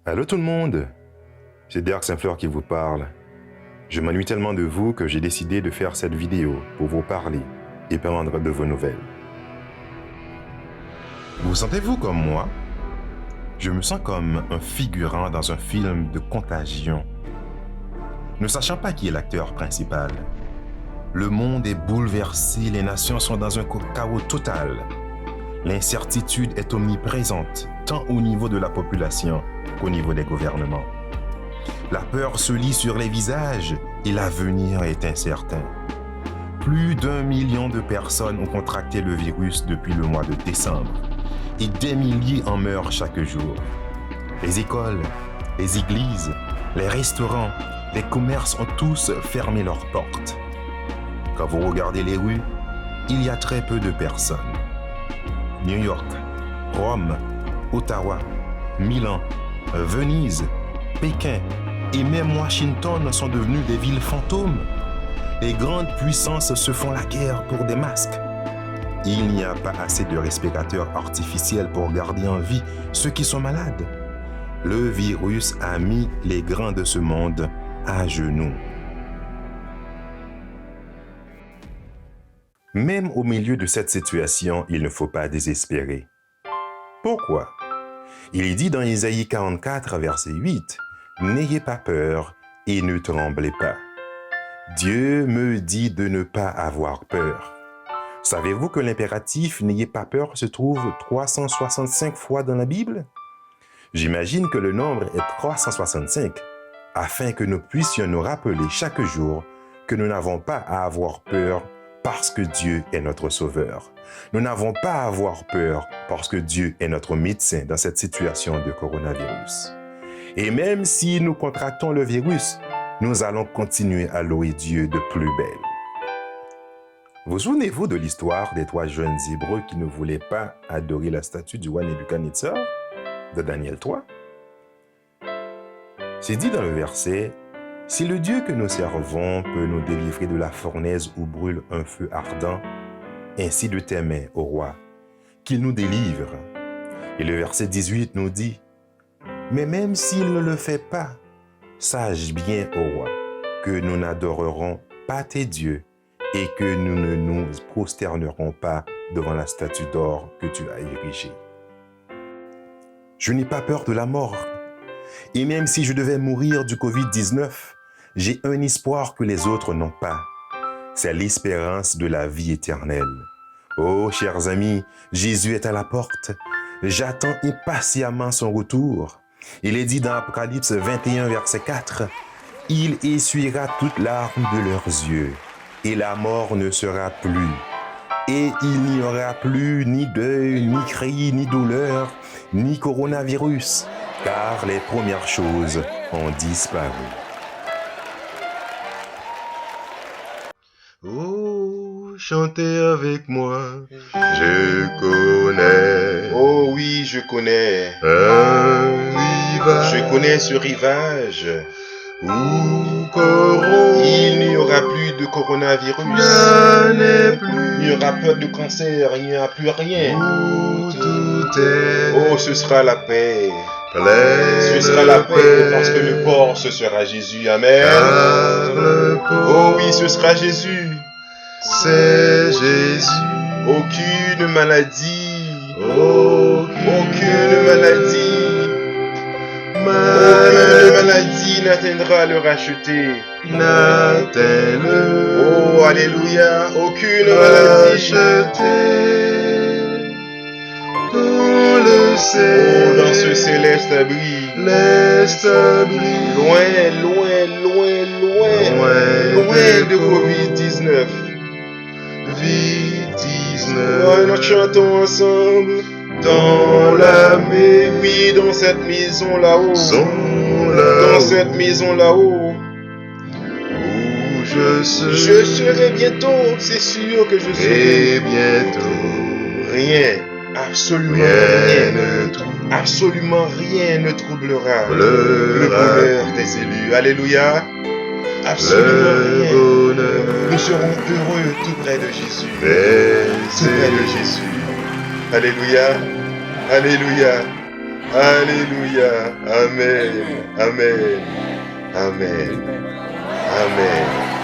Allô tout le monde, c'est Dirk Saint-Fleur qui vous parle. Je m'ennuie tellement de vous que j'ai décidé de faire cette vidéo pour vous parler et prendre de vos nouvelles. Vous sentez-vous comme moi? Je me sens comme un figurant dans un film de contagion. Ne sachant pas qui est l'acteur principal, le monde est bouleversé, les nations sont dans un chaos total. L'incertitude est omniprésente, tant au niveau de la population qu'au niveau des gouvernements. La peur se lit sur les visages et l'avenir est incertain. Plus d'1 million de personnes ont contracté le virus depuis le mois de décembre et des milliers en meurent chaque jour. Les écoles, les églises, les restaurants, les commerces ont tous fermé leurs portes. Quand vous regardez les rues, il y a très peu de personnes. New York, Rome, Ottawa, Milan, Venise, Pékin et même Washington sont devenus des villes fantômes. Les grandes puissances se font la guerre pour des masques. Il n'y a pas assez de respirateurs artificiels pour garder en vie ceux qui sont malades. Le virus a mis les grands de ce monde à genoux. Même au milieu de cette situation, il ne faut pas désespérer. Pourquoi? Il est dit dans Isaïe 44, verset 8, « N'ayez pas peur et ne tremblez pas. » Dieu me dit de ne pas avoir peur. Savez-vous que l'impératif « N'ayez pas peur » se trouve 365 fois dans la Bible? J'imagine que le nombre est 365, afin que nous puissions nous rappeler chaque jour que nous n'avons pas à avoir peur parce que Dieu est notre sauveur. Nous n'avons pas à avoir peur parce que Dieu est notre médecin dans cette situation de coronavirus. Et même si nous contractons le virus, nous allons continuer à louer Dieu de plus belle. Vous souvenez-vous de l'histoire des 3 jeunes Hébreux qui ne voulaient pas adorer la statue du roi Nebuchadnezzar de Daniel 3? C'est dit dans le verset, « Si le Dieu que nous servons peut nous délivrer de la fournaise où brûle un feu ardent, ainsi de tes mains, ô roi, qu'il nous délivre. » Et le verset 18 nous dit, « Mais même s'il ne le fait pas, sache bien, ô roi, que nous n'adorerons pas tes dieux et que nous ne nous prosternerons pas devant la statue d'or que tu as érigée. » Je n'ai pas peur de la mort. Et même si je devais mourir du Covid-19, j'ai un espoir que les autres n'ont pas. C'est l'espérance de la vie éternelle. Oh, chers amis, Jésus est à la porte. J'attends impatiemment son retour. Il est dit dans Apocalypse 21, verset 4, « Il essuiera toute larme de leurs yeux, et la mort ne sera plus. Et il n'y aura plus ni deuil, ni cri, ni douleur, ni coronavirus, car les premières choses ont disparu. » Oh, chantez avec moi, je connais. Oh oui, je connais. Un rivage. Je connais ce rivage. Où corrompt. Il n'y aura plus de coronavirus. Il n'est plus. Il n'y aura pas de cancer. Il n'y aura plus rien. Où tout est. Oh, ce sera la paix. Plein Ce sera la paix parce que le port, ce sera Jésus. Amen. Car le Oh oui, ce sera Jésus. C'est Jésus. Aucune maladie. Aucune maladie. Aucune maladie n'atteindra le racheté. N'atteint le. Oh, alléluia. Aucune maladie. Racheté dans le ciel. Oh, dans ce céleste abri. L'est abri. Loin de Covid-19. Oh, nous chantons ensemble. Dans la maison. Oui, dans cette maison là-haut. Dans cette maison là-haut. Où je serai. Je serai bientôt. C'est sûr que je serai. Et bientôt. Rien. Absolument Rien rien. ne trouble. Absolument rien ne troublera le Pleura. bonheur des élus. Alléluia. Absolument Le rien. bonheur. Nous serons heureux tout près de Jésus. Des Tout près de Jésus. Alléluia. Alléluia. Alléluia. Amen. Amen. Amen. Amen. Amen.